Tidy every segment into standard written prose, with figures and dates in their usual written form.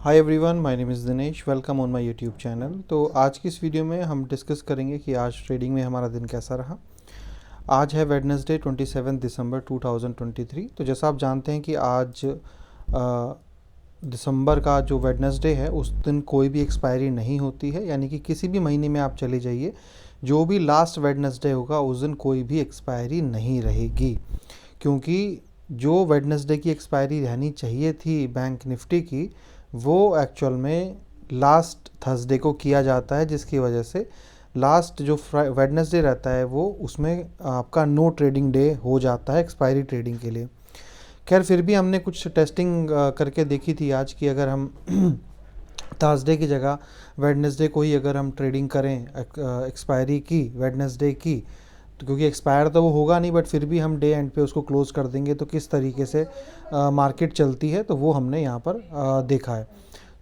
Hi everyone, my name is Dinesh. Welcome on my YouTube channel. तो आज की इस वीडियो में हम डिस्कस करेंगे कि आज ट्रेडिंग में हमारा दिन कैसा रहा। आज है वेडनेसडे 27 दिसंबर 2023। तो जैसा आप जानते हैं कि आज दिसंबर का जो वेडनेसडे है उस दिन कोई भी एक्सपायरी नहीं होती है, यानी कि किसी भी महीने में आप चले जाइए, जो भी लास्ट वेडनेसडे होगा उस दिन कोई भी एक्सपायरी नहीं रहेगी। क्योंकि जो वेडनेसडे की एक्सपायरी रहनी चाहिए थी बैंक निफ्टी की, वो एक्चुअल में लास्ट थर्सडे को किया जाता है, जिसकी वजह से लास्ट जो वेडनेसडे रहता है वो उसमें आपका नो ट्रेडिंग डे हो जाता है एक्सपायरी ट्रेडिंग के लिए। खैर फिर भी हमने कुछ टेस्टिंग करके देखी थी आज की, अगर हम थर्सडे की जगह वेडनेसडे को ही अगर हम ट्रेडिंग करें एक्सपायरी की वेडनेसडे की, तो क्योंकि एक्सपायर तो वो होगा नहीं, बट फिर भी हम डे एंड पे उसको क्लोज कर देंगे तो किस तरीके से मार्केट चलती है, तो वो हमने यहाँ पर देखा है।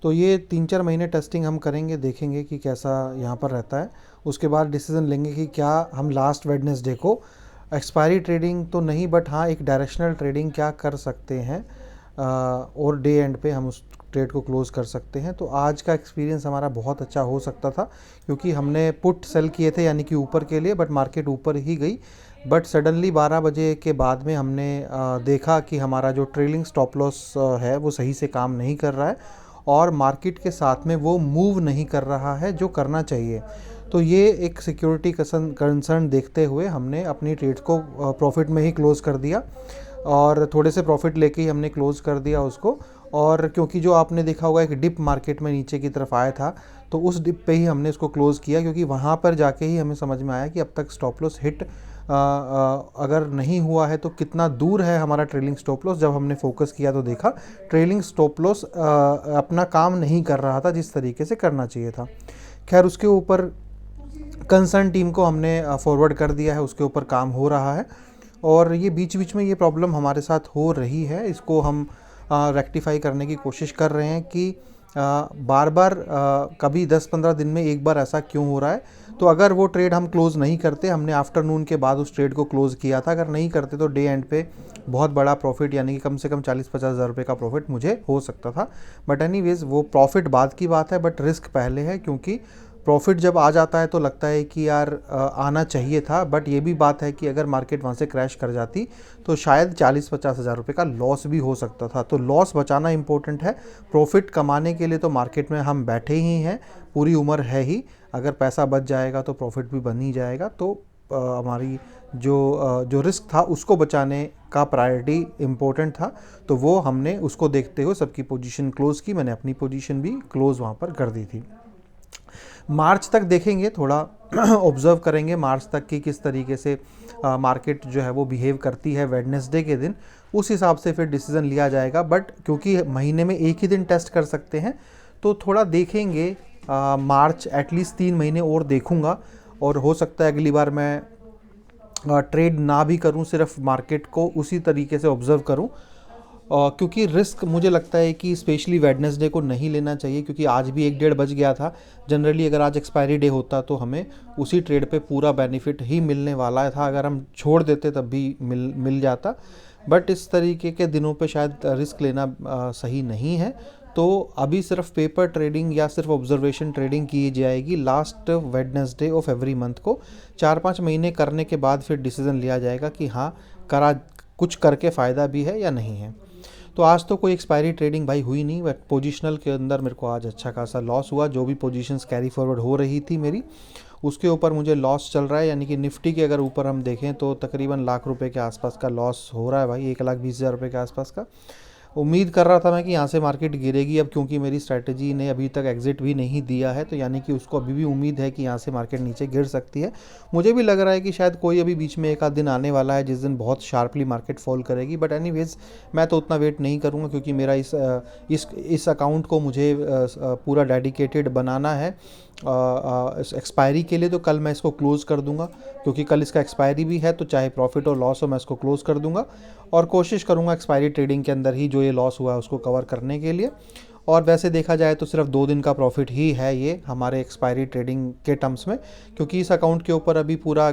तो ये 3-4 महीने टेस्टिंग हम करेंगे, देखेंगे कि कैसा यहाँ पर रहता है। उसके बाद डिसीजन लेंगे कि क्या हम लास्ट वेडनेसडे को एक्सपायरी ट्रेडिंग तो नहीं, बट हाँ एक डायरेक्शनल ट्रेडिंग क्या कर सकते हैं और डे एंड पे हम उस ट्रेड को क्लोज कर सकते हैं। तो आज का एक्सपीरियंस हमारा बहुत अच्छा हो सकता था, क्योंकि हमने पुट सेल किए थे यानी कि ऊपर के लिए, बट मार्केट ऊपर ही गई। बट सडनली 12 बजे के बाद में हमने देखा कि हमारा जो ट्रेलिंग स्टॉप लॉस है वो सही से काम नहीं कर रहा है और मार्केट के साथ में वो मूव नहीं कर रहा है जो करना चाहिए। तो ये एक सिक्योरिटी कंसर्न देखते हुए हमने अपनी ट्रेड्स को प्रॉफिट में ही क्लोज़ कर दिया और थोड़े से प्रॉफिट लेके ही हमने क्लोज़ कर दिया उसको। और क्योंकि जो आपने देखा होगा एक डिप मार्केट में नीचे की तरफ आया था, तो उस डिप पे ही हमने इसको क्लोज़ किया, क्योंकि वहाँ पर जाके ही हमें समझ में आया कि अब तक स्टॉप लॉस हिट अगर नहीं हुआ है तो कितना दूर है हमारा ट्रेलिंग स्टॉप लॉस। जब हमने फोकस किया तो देखा ट्रेलिंग स्टॉप लॉस अपना काम नहीं कर रहा था जिस तरीके से करना चाहिए था। खैर उसके ऊपर कंसर्न टीम को हमने फॉरवर्ड कर दिया है, उसके ऊपर काम हो रहा है। और ये बीच बीच में ये प्रॉब्लम हमारे साथ हो रही है, इसको हम रेक्टिफाई करने की कोशिश कर रहे हैं कि बार बार कभी 10-15 दिन में एक बार ऐसा क्यों हो रहा है। तो अगर वो ट्रेड हम क्लोज़ नहीं करते, हमने आफ्टरनून के बाद उस ट्रेड को क्लोज़ किया था, अगर नहीं करते तो डे एंड पे बहुत बड़ा प्रॉफिट यानी कि कम से कम 40-50 हज़ार रुपये का प्रॉफिट मुझे हो सकता था। बट एनीवेज वो प्रॉफिट बाद की बात है, बट रिस्क पहले है, क्योंकि प्रॉफिट जब आ जाता है तो लगता है कि यार आना चाहिए था। बट ये भी बात है कि अगर मार्केट वहाँ से क्रैश कर जाती तो शायद 40-50 हज़ार रुपये का लॉस भी हो सकता था। तो लॉस बचाना इंपॉर्टेंट है। प्रॉफिट कमाने के लिए तो मार्केट में हम बैठे ही हैं, पूरी उम्र है ही। अगर पैसा बच जाएगा तो प्रॉफिट भी बन ही जाएगा। तो हमारी जो रिस्क था उसको बचाने का प्रायोरिटी इम्पोर्टेंट था, तो वो हमने उसको देखते हुए सबकी पोजीशन क्लोज़ की। मैंने अपनी पोजीशन भी क्लोज़ वहाँ पर कर दी थी। मार्च तक देखेंगे, थोड़ा ऑब्जर्व करेंगे मार्च तक कि किस तरीके से मार्केट जो है वो बिहेव करती है वेडनेसडे के दिन, उस हिसाब से फिर डिसीजन लिया जाएगा। बट क्योंकि महीने में एक ही दिन टेस्ट कर सकते हैं तो थोड़ा देखेंगे। मार्च एटलीस्ट 3 महीने और देखूंगा, और हो सकता है अगली बार मैं ट्रेड ना भी करूं, सिर्फ मार्केट को उसी तरीके से ऑब्जर्व करूं। क्योंकि रिस्क मुझे लगता है कि स्पेशली वेडनेसडे को नहीं लेना चाहिए, क्योंकि आज भी 1-1:30 बज गया था। जनरली अगर आज एक्सपायरी डे होता तो हमें उसी ट्रेड पे पूरा बेनिफिट ही मिलने वाला था, अगर हम छोड़ देते तब भी मिल जाता। बट इस तरीके के दिनों पे शायद रिस्क लेना सही नहीं है। तो अभी सिर्फ पेपर ट्रेडिंग या सिर्फ ऑब्जर्वेशन ट्रेडिंग की जाएगी last Wednesday of every month को। 4-5 महीने करने के बाद फिर डिसीजन लिया जाएगा कि हाँ करा कुछ करके फ़ायदा भी है या नहीं है। तो आज तो कोई एक्सपायरी ट्रेडिंग भाई हुई नहीं, बट पोजीशनल के अंदर मेरे को आज अच्छा खासा लॉस हुआ। जो भी पोजीशंस कैरी फॉरवर्ड हो रही थी मेरी, उसके ऊपर मुझे लॉस चल रहा है। यानी कि निफ्टी के अगर ऊपर हम देखें तो तकरीबन लाख रुपए के आसपास का लॉस हो रहा है भाई, 1,20,000 रुपये के आसपास का। उम्मीद कर रहा था मैं कि यहाँ से मार्केट गिरेगी, अब क्योंकि मेरी स्ट्रैटेजी ने अभी तक एग्जिट भी नहीं दिया है, तो यानी कि उसको अभी भी उम्मीद है कि यहाँ से मार्केट नीचे गिर सकती है। मुझे भी लग रहा है कि शायद कोई अभी बीच में एक आध दिन आने वाला है जिस दिन बहुत शार्पली मार्केट फॉल करेगी। बट एनीवेज मैं तो उतना वेट नहीं करूँगा, क्योंकि मेरा इस अकाउंट को मुझे पूरा डेडिकेटेड बनाना है एक्सपायरी के लिए। तो कल मैं इसको क्लोज़ कर दूंगा, क्योंकि कल इसका एक्सपायरी भी है, तो चाहे प्रॉफिट और लॉस हो मैं इसको क्लोज़ कर दूंगा और कोशिश करूंगा एक्सपायरी ट्रेडिंग के अंदर ही जो ये लॉस हुआ है उसको कवर करने के लिए। और वैसे देखा जाए तो सिर्फ 2 दिन का प्रॉफिट ही है ये हमारे एक्सपायरी ट्रेडिंग के टर्म्स में, क्योंकि इस अकाउंट के ऊपर अभी पूरा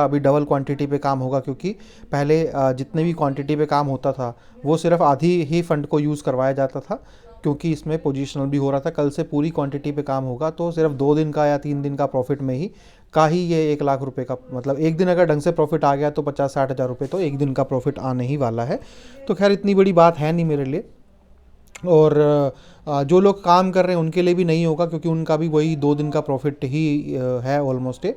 अभी डबल क्वांटिटी पे काम होगा, क्योंकि पहले जितने भी क्वांटिटी पे काम होता था वो सिर्फ आधी ही फंड को यूज़ करवाया जाता था, क्योंकि इसमें पोजिशनल भी हो रहा था। कल से पूरी क्वांटिटी पे काम होगा, तो सिर्फ 2 दिन का या 3 दिन का प्रॉफिट में ही ये 1 लाख रुपए का, मतलब एक दिन अगर ढंग से प्रॉफिट आ गया तो 50-60 हज़ार रुपये तो एक दिन का प्रॉफिट आने ही वाला है। तो खैर इतनी बड़ी बात है नहीं मेरे लिए, और जो लोग काम कर रहे हैं उनके लिए भी नहीं होगा, क्योंकि उनका भी वही 2 दिन का प्रॉफिट ही है ऑलमोस्ट।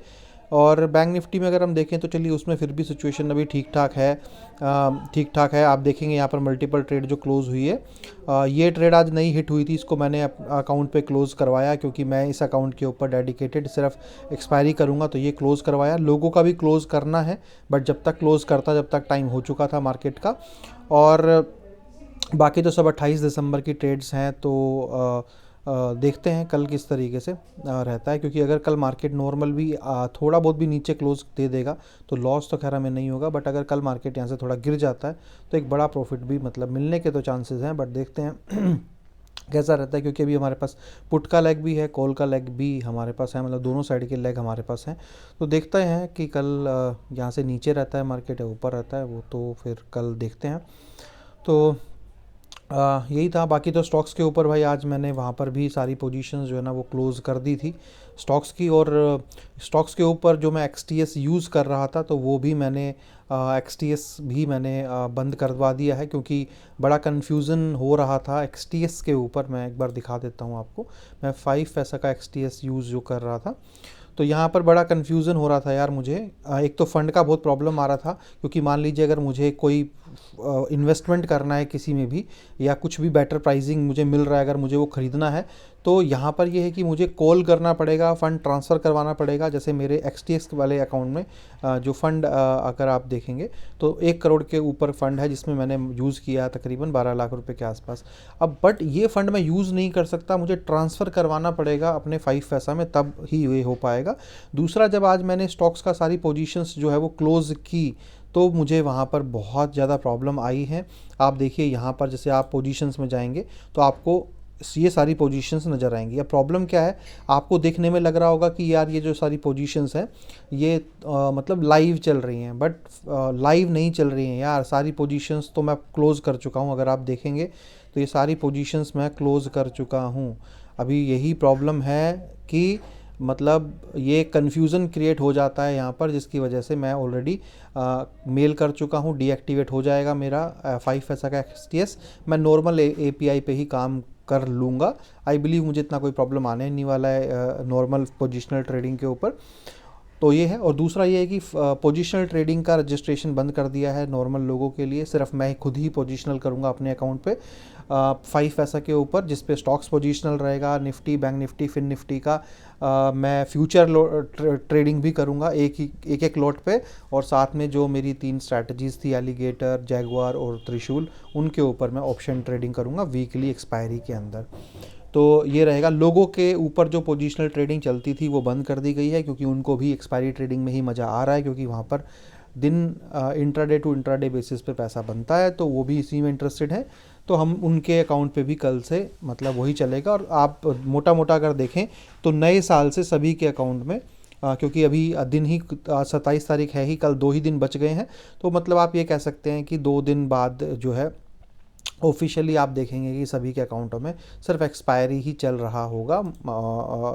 और बैंक निफ्टी में अगर हम देखें तो चलिए उसमें फिर भी सिचुएशन अभी ठीक ठाक है, आप देखेंगे यहाँ पर मल्टीपल ट्रेड जो क्लोज़ हुई है, ये ट्रेड आज नहीं हिट हुई थी, इसको मैंने अकाउंट पे क्लोज़ करवाया, क्योंकि मैं इस अकाउंट के ऊपर डेडिकेटेड सिर्फ एक्सपायरी करूँगा, तो ये क्लोज़ करवाया। लोगों का भी क्लोज़ करना है, बट जब तक क्लोज़ करता जब तक टाइम हो चुका था मार्केट का। और बाकी तो सब 28 दिसंबर की ट्रेड्स हैं, तो देखते हैं कल किस तरीके से रहता है, क्योंकि अगर कल मार्केट नॉर्मल भी थोड़ा बहुत भी नीचे क्लोज दे देगा तो लॉस तो खैर हमें नहीं होगा, बट अगर कल मार्केट यहाँ से थोड़ा गिर जाता है तो एक बड़ा प्रॉफिट भी मतलब मिलने के तो चांसेस हैं, बट देखते हैं कैसा रहता है, क्योंकि अभी हमारे पास पुट का लेग भी है, कॉल का लेग भी हमारे पास है, मतलब दोनों साइड के लेग हमारे पास हैं। तो देखते हैं कि कल यहाँ से नीचे रहता है मार्केट या ऊपर रहता है, वो तो फिर कल देखते हैं। तो यही था। बाकी तो स्टॉक्स के ऊपर भाई आज मैंने वहाँ पर भी सारी पोजीशंस जो है ना वो क्लोज़ कर दी थी स्टॉक्स की, और स्टॉक्स के ऊपर जो मैं एक्सटीएस यूज़ कर रहा था तो वो भी मैंने एक्सटीएस भी मैंने बंद करवा दिया है, क्योंकि बड़ा कन्फ्यूज़न हो रहा था एक्सटीएस के ऊपर। मैं एक बार दिखा देता हूँ आपको, मैं 5 पैसा का एक्सटीएस यूज़ जो कर रहा था, तो यहाँ पर बड़ा कन्फ्यूज़न हो रहा था यार मुझे। एक तो फ़ंड का बहुत प्रॉब्लम आ रहा था, क्योंकि मान लीजिए अगर मुझे कोई इन्वेस्टमेंट करना है किसी में भी, या कुछ भी बेटर प्राइसिंग मुझे मिल रहा है अगर मुझे वो ख़रीदना है, तो यहाँ पर ये है कि मुझे कॉल करना पड़ेगा, फ़ंड ट्रांसफ़र करवाना पड़ेगा। जैसे मेरे एक्सटीएक्स वाले अकाउंट में जो फ़ंड अगर आप देखेंगे तो 1 करोड़ के ऊपर फ़ंड है, जिसमें मैंने यूज़ किया तकरीबन 12 लाख रुपए के आसपास। अब बट ये फ़ंड मैं यूज़ नहीं कर सकता, मुझे ट्रांसफ़र करवाना पड़ेगा अपने 5 पैसा में, तब ही ये हो पाएगा। दूसरा, जब आज मैंने स्टॉक्स का सारी पोजीशंस जो है वो क्लोज़ की, तो मुझे वहाँ पर बहुत ज़्यादा प्रॉब्लम आई है। आप देखिए यहाँ पर जैसे आप पोजीशंस में जाएंगे तो आपको ये सारी पोजीशंस नज़र आएंगी। अब प्रॉब्लम क्या है, आपको देखने में लग रहा होगा कि यार ये जो सारी पोजीशंस हैं ये मतलब लाइव चल रही हैं, बट लाइव नहीं चल रही हैं यार। सारी पोजीशंस तो मैं क्लोज़ कर चुका हूँ, अगर आप देखेंगे तो ये सारी पोजीशंस मैं क्लोज़ कर चुका हूँ। अभी यही प्रॉब्लम है कि मतलब ये कन्फ्यूज़न क्रिएट हो जाता है यहाँ पर, जिसकी वजह से मैं ऑलरेडी मेल कर चुका हूँ, डीएक्टिवेट हो जाएगा मेरा 5 पैसा का एक्सटीएस। मैं नॉर्मल एपीआई पे ही काम कर लूँगा। आई बिलीव मुझे इतना कोई प्रॉब्लम आने नहीं वाला है नॉर्मल पोजिशनल ट्रेडिंग के ऊपर। तो ये है। और दूसरा ये है कि पोजिशनल ट्रेडिंग का रजिस्ट्रेशन बंद कर दिया है नॉर्मल लोगों के लिए, सिर्फ मैं खुद ही पोजिशनल करूँगा अपने अकाउंट पे 5 पैसा के ऊपर, जिस पे स्टॉक्स पोजिशनल रहेगा, निफ्टी, बैंक निफ्टी, फिन निफ्टी का मैं फ्यूचर ट्रेडिंग भी करूँगा एक लॉट पे, और साथ में जो मेरी 3 स्ट्रैटेजीज़ थी, एलिगेटर, जैगवार और त्रिशूल, उनके ऊपर मैं ऑप्शन ट्रेडिंग करूँगा वीकली एक्सपायरी के अंदर। तो ये रहेगा। लोगों के ऊपर जो पोजीशनल ट्रेडिंग चलती थी वो बंद कर दी गई है, क्योंकि उनको भी एक्सपायरी ट्रेडिंग में ही मज़ा आ रहा है, क्योंकि वहाँ पर दिन इंट्राडे टू इंट्राडे बेसिस पे पैसा बनता है, तो वो भी इसी में इंटरेस्टेड है। तो हम उनके अकाउंट पे भी कल से मतलब वही चलेगा। और आप मोटा मोटा अगर देखें तो नए साल से सभी के अकाउंट में क्योंकि अभी दिन ही 27 तारीख है ही, कल 2 ही दिन बच गए हैं, तो मतलब आप ये कह सकते हैं कि 2 दिन बाद जो है ऑफिशियली आप देखेंगे कि सभी के अकाउंटों में सिर्फ एक्सपायरी ही चल रहा होगा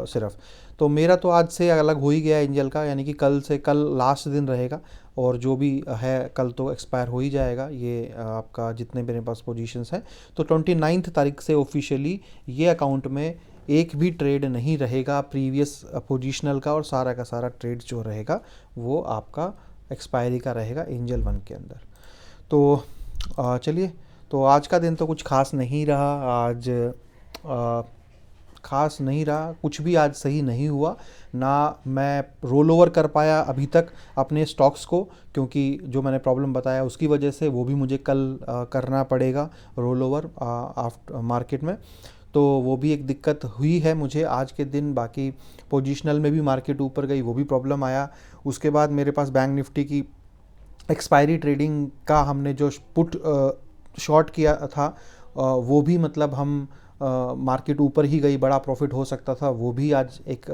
सिर्फ। तो मेरा तो आज से अलग हो ही गया एंजल का, यानी कि कल लास्ट दिन रहेगा, और जो भी है कल तो एक्सपायर हो ही जाएगा ये आपका जितने मेरे पास पोजीशंस हैं। तो 29 तारीख से ऑफिशियली ये अकाउंट में एक भी ट्रेड नहीं रहेगा प्रीवियस पोजीशनल का, और सारा का सारा ट्रेड जो रहेगा वो आपका एक्सपायरी का रहेगा एंजल 1 के अंदर। तो चलिए, तो आज का दिन तो कुछ खास नहीं रहा, आज खास नहीं रहा, कुछ भी आज सही नहीं हुआ ना। मैं रोल ओवर कर पाया अभी तक अपने स्टॉक्स को, क्योंकि जो मैंने प्रॉब्लम बताया उसकी वजह से वो भी मुझे कल करना पड़ेगा रोल ओवर आफ्टर मार्केट में, तो वो भी एक दिक्कत हुई है मुझे आज के दिन। बाकी पोजीशनल में भी मार्केट ऊपर गई, वो भी प्रॉब्लम आया। उसके बाद मेरे पास बैंक निफ्टी की एक्सपायरी ट्रेडिंग का हमने जो पुट शॉर्ट किया था वो भी मतलब हम मार्केट ऊपर ही गई, बड़ा प्रॉफिट हो सकता था, वो भी आज एक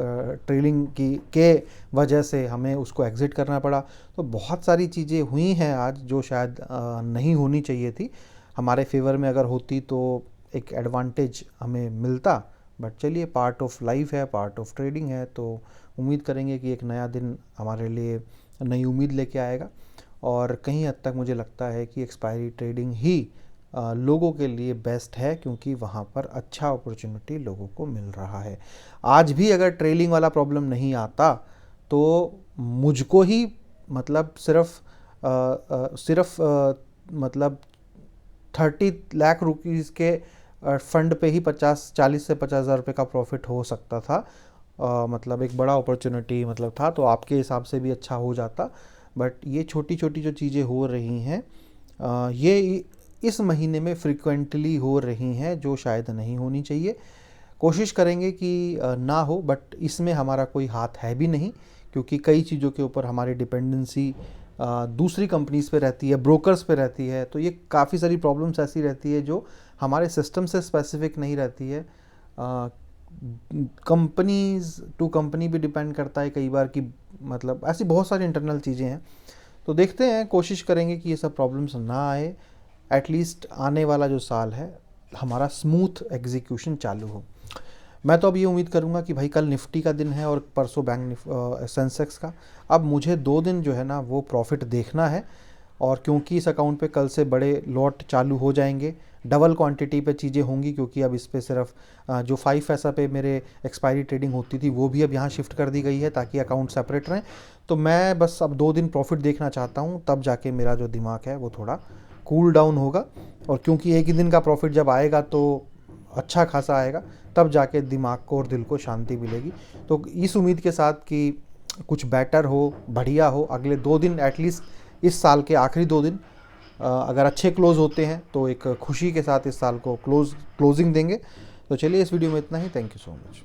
ट्रेलिंग की के वजह से हमें उसको एग्ज़िट करना पड़ा। तो बहुत सारी चीज़ें हुई हैं आज जो शायद नहीं होनी चाहिए थी। हमारे फेवर में अगर होती तो एक एडवांटेज हमें मिलता, बट चलिए, पार्ट ऑफ लाइफ है, पार्ट ऑफ ट्रेडिंग है। तो उम्मीद करेंगे कि एक नया दिन हमारे लिए नई उम्मीद लेके आएगा। और कहीं हद तक मुझे लगता है कि एक्सपायरी ट्रेडिंग ही लोगों के लिए बेस्ट है, क्योंकि वहाँ पर अच्छा अपॉर्चुनिटी लोगों को मिल रहा है। आज भी अगर ट्रेलिंग वाला प्रॉब्लम नहीं आता तो मुझको ही मतलब सिर्फ मतलब 30 लाख रुपीज़ के फंड पे ही 40 से 50,000 रुपये का प्रॉफिट हो सकता था। मतलब एक बड़ा अपॉर्चुनिटी मतलब था, तो आपके हिसाब से भी अच्छा हो जाता। बट ये छोटी छोटी जो चीज़ें हो रही हैं ये इस महीने में फ्रिक्वेंटली हो रही हैं, जो शायद नहीं होनी चाहिए। कोशिश करेंगे कि ना हो, बट इसमें हमारा कोई हाथ है भी नहीं, क्योंकि कई चीज़ों के ऊपर हमारी डिपेंडेंसी दूसरी कंपनीज़ पे रहती है, ब्रोकर्स पे रहती है। तो ये काफ़ी सारी प्रॉब्लम्स ऐसी रहती है जो हमारे सिस्टम से स्पेसिफिक नहीं रहती है। कंपनीज़ टू कंपनी भी डिपेंड करता है कई बार, कि मतलब ऐसी बहुत सारी इंटरनल चीज़ें हैं। तो देखते हैं, कोशिश करेंगे कि ये सब प्रॉब्लम्स ना आए। एटलीस्ट आने वाला जो साल है हमारा स्मूथ एग्जीक्यूशन चालू हो। मैं तो अब ये उम्मीद करूँगा कि भाई कल निफ्टी का दिन है और परसों बैंक सेंसेक्स का। अब मुझे 2 दिन जो है ना वो प्रॉफिट देखना है, और क्योंकि इस अकाउंट पे कल से बड़े लॉट चालू हो जाएंगे, डबल क्वांटिटी पे चीज़ें होंगी, क्योंकि अब इस पे सिर्फ जो 5 पैसा पे मेरे एक्सपायरी ट्रेडिंग होती थी वो भी अब यहाँ शिफ्ट कर दी गई है, ताकि अकाउंट सेपरेट रहें। तो मैं बस अब 2 दिन प्रॉफिट देखना चाहता हूँ, तब जाके मेरा जो दिमाग है वो थोड़ा कूल डाउन होगा। और क्योंकि एक ही दिन का प्रॉफिट जब आएगा तो अच्छा खासा आएगा, तब जाके दिमाग को और दिल को शांति मिलेगी। तो इस उम्मीद के साथ कि कुछ बेटर हो, बढ़िया हो, अगले 2 दिन एटलीस्ट इस साल के आखिरी 2 दिन अगर अच्छे क्लोज होते हैं तो एक खुशी के साथ इस साल को क्लोजिंग देंगे। तो चलिए, इस वीडियो में इतना ही। Thank you so much.